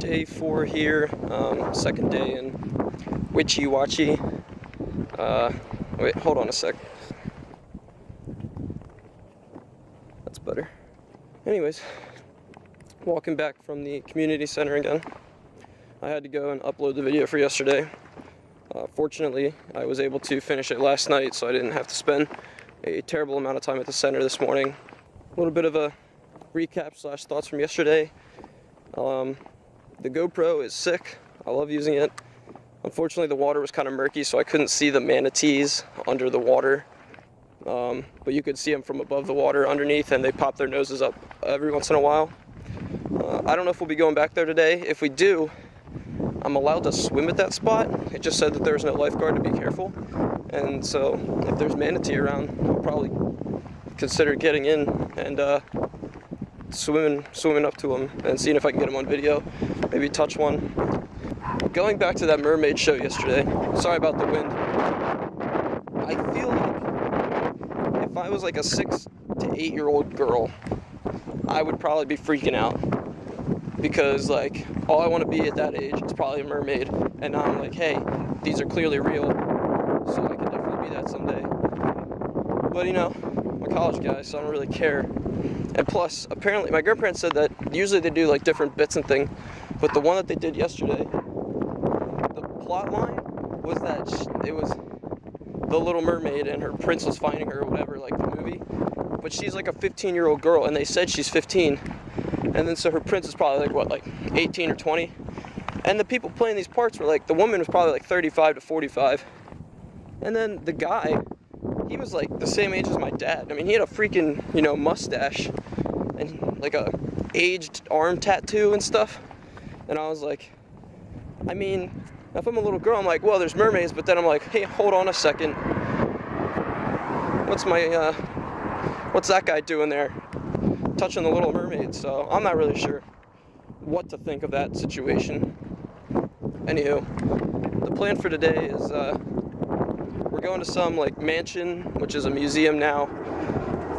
Day 4 here, second day in Witchy-Watchy. Wait, hold on a sec. That's better. Anyways, walking back from the community center again. I had to go and upload the video for yesterday. Fortunately, I was able to finish it last night, so I didn't have to spend a terrible amount of time at the center this morning. A little bit of a recap / thoughts from yesterday. The GoPro is sick. I love using it. Unfortunately, the water was kind of murky, so I couldn't see the manatees under the water. But you could see them from above the water underneath, and they pop their noses up every once in a while. I don't know if we'll be going back there today. If we do, I'm allowed to swim at that spot. It just said that there's no lifeguard to be careful. And so if there's manatee around, I'll probably consider getting in and swimming up to them and seeing if I can get them on video, maybe touch one. Going back to that mermaid show yesterday, sorry about the wind. I feel like if I was like a 6 to 8 year old girl, I would probably be freaking out, because like all I want to be at that age is probably a mermaid, and now I'm like, hey, these are clearly real, so I can definitely be that someday. But you know, I'm a college guy, so I don't really care. And plus, apparently, my grandparents said that usually they do like different bits and things, but the one that they did yesterday, the plot line was that it was the Little Mermaid and her prince was finding her or whatever, like the movie. But she's like a 15-year-old girl, and they said she's 15. And then so her prince is probably like, what, like 18 or 20? And the people playing these parts were like, the woman was probably like 35 to 45. And then the guy, he was like the same age as my dad. I mean, he had a freaking, mustache and like a aged arm tattoo and stuff. And I was like, I mean, if I'm a little girl, I'm like, well, there's mermaids, but then I'm like, hey, hold on a second. What's that guy doing there? Touching the Little Mermaid. So I'm not really sure what to think of that situation. Anywho, the plan for today is we're going to some like mansion, which is a museum now,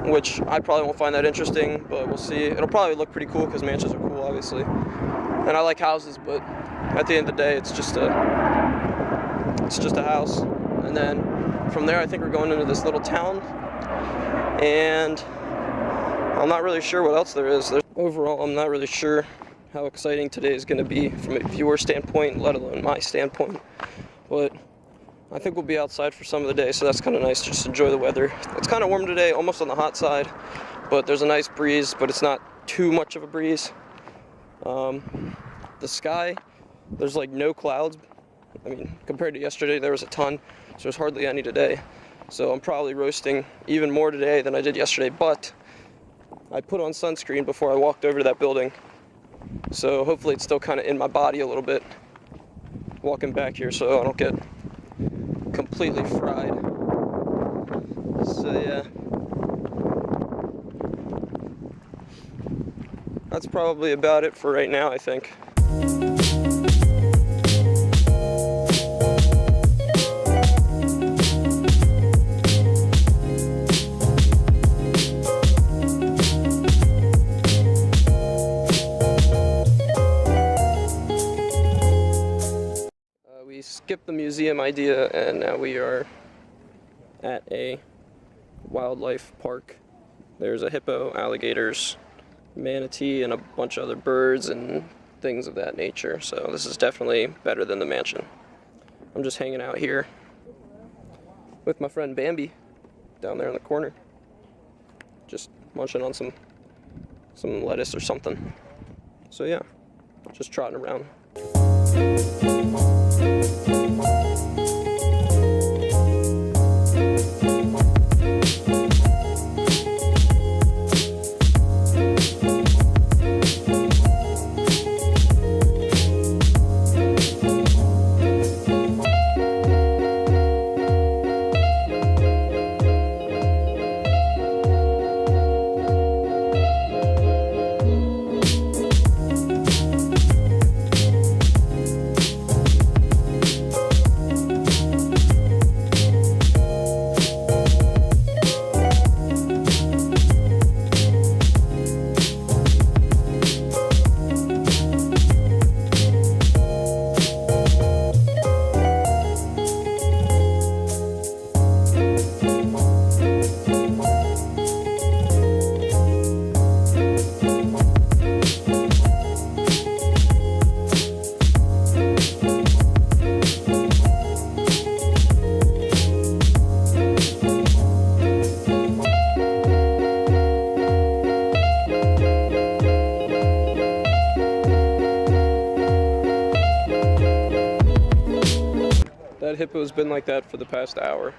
which I probably won't find that interesting, but we'll see. It'll probably look pretty cool because mansions are cool, obviously. And I like houses, but at the end of the day, it's just a house. And then from there, I think we're going into this little town, and I'm not really sure what else there is. Overall, I'm not really sure how exciting today is going to be from a viewer standpoint, let alone my standpoint. But I think we'll be outside for some of the day, so that's kind of nice. Just enjoy the weather. It's kind of warm today, almost on the hot side, but there's a nice breeze, but it's not too much of a breeze. The sky, there's like no clouds. I mean, compared to yesterday, there was a ton, so there's hardly any today. So I'm probably roasting even more today than I did yesterday, but I put on sunscreen before I walked over to that building, so hopefully it's still kind of in my body a little bit walking back here, so I don't get completely fried. So yeah, that's probably about it for right now, I think. We skipped the museum idea, and now we are at a wildlife park. There's a hippo, alligators, manatee, and a bunch of other birds and things of that nature. So this is definitely better than the mansion. I'm just hanging out here with my friend Bambi down there in the corner, just munching on some lettuce or something. So yeah, just trotting around. that hippo's been like that for the past hour.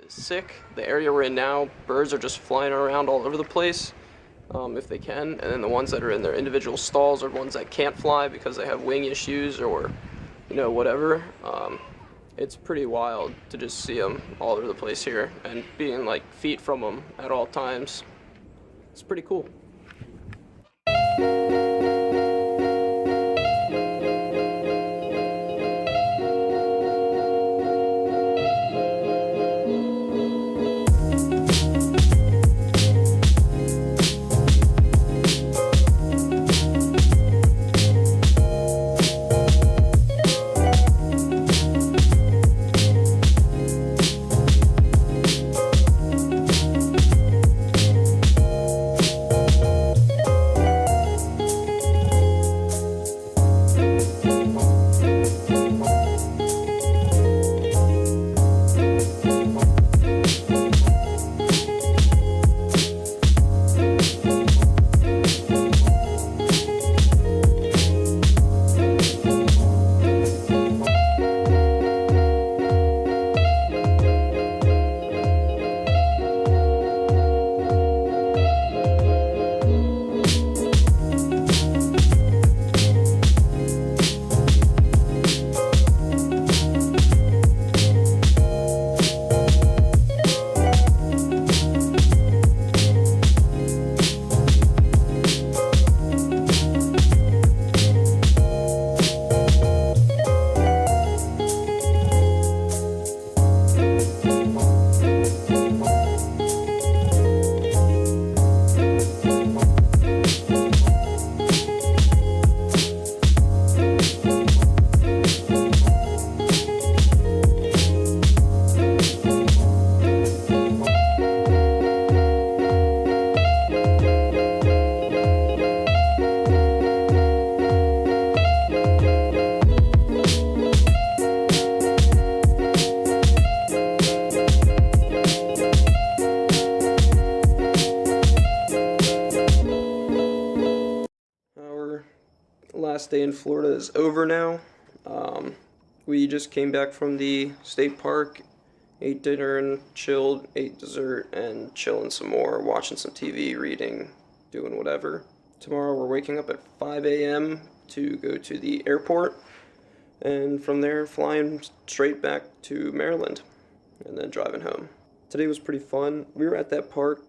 Sick. The area we're in now, birds are just flying around all over the place, if they can, and then the ones that are in their individual stalls are ones that can't fly because they have wing issues or, you know, whatever. It's pretty wild to just see them all over the place here and being like feet from them at all times. It's pretty cool. Last day in Florida is over now. We just came back from the state park, ate dinner and chilled, ate dessert and chilling some more, watching some TV, reading, doing whatever. Tomorrow we're waking up at 5 a.m. to go to the airport, and from there flying straight back to Maryland and then driving home. Today was pretty fun. We were at that park,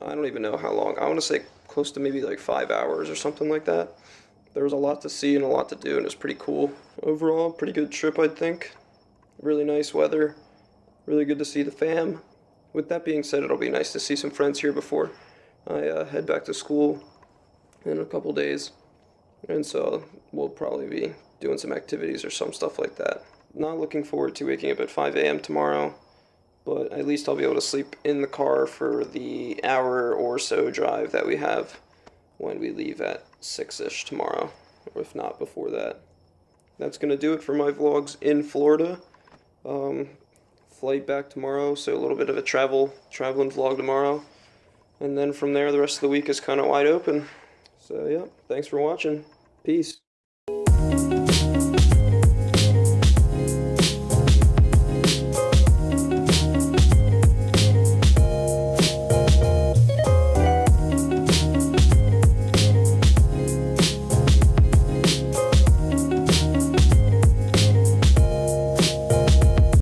I don't even know how long. I want to say close to maybe like 5 hours or something like that. There was a lot to see and a lot to do, and it was pretty cool. Overall, pretty good trip, I think. Really nice weather. Really good to see the fam. With that being said, it'll be nice to see some friends here before I head back to school in a couple days. And so we'll probably be doing some activities or some stuff like that. Not looking forward to waking up at 5 a.m. tomorrow, but at least I'll be able to sleep in the car for the hour or so drive that we have when we leave at 6-ish tomorrow, or if not before that. That's going to do it for my vlogs in Florida. Flight back tomorrow, so a little bit of a traveling vlog tomorrow. And then from there, the rest of the week is kind of wide open. So yeah, thanks for watching. Peace.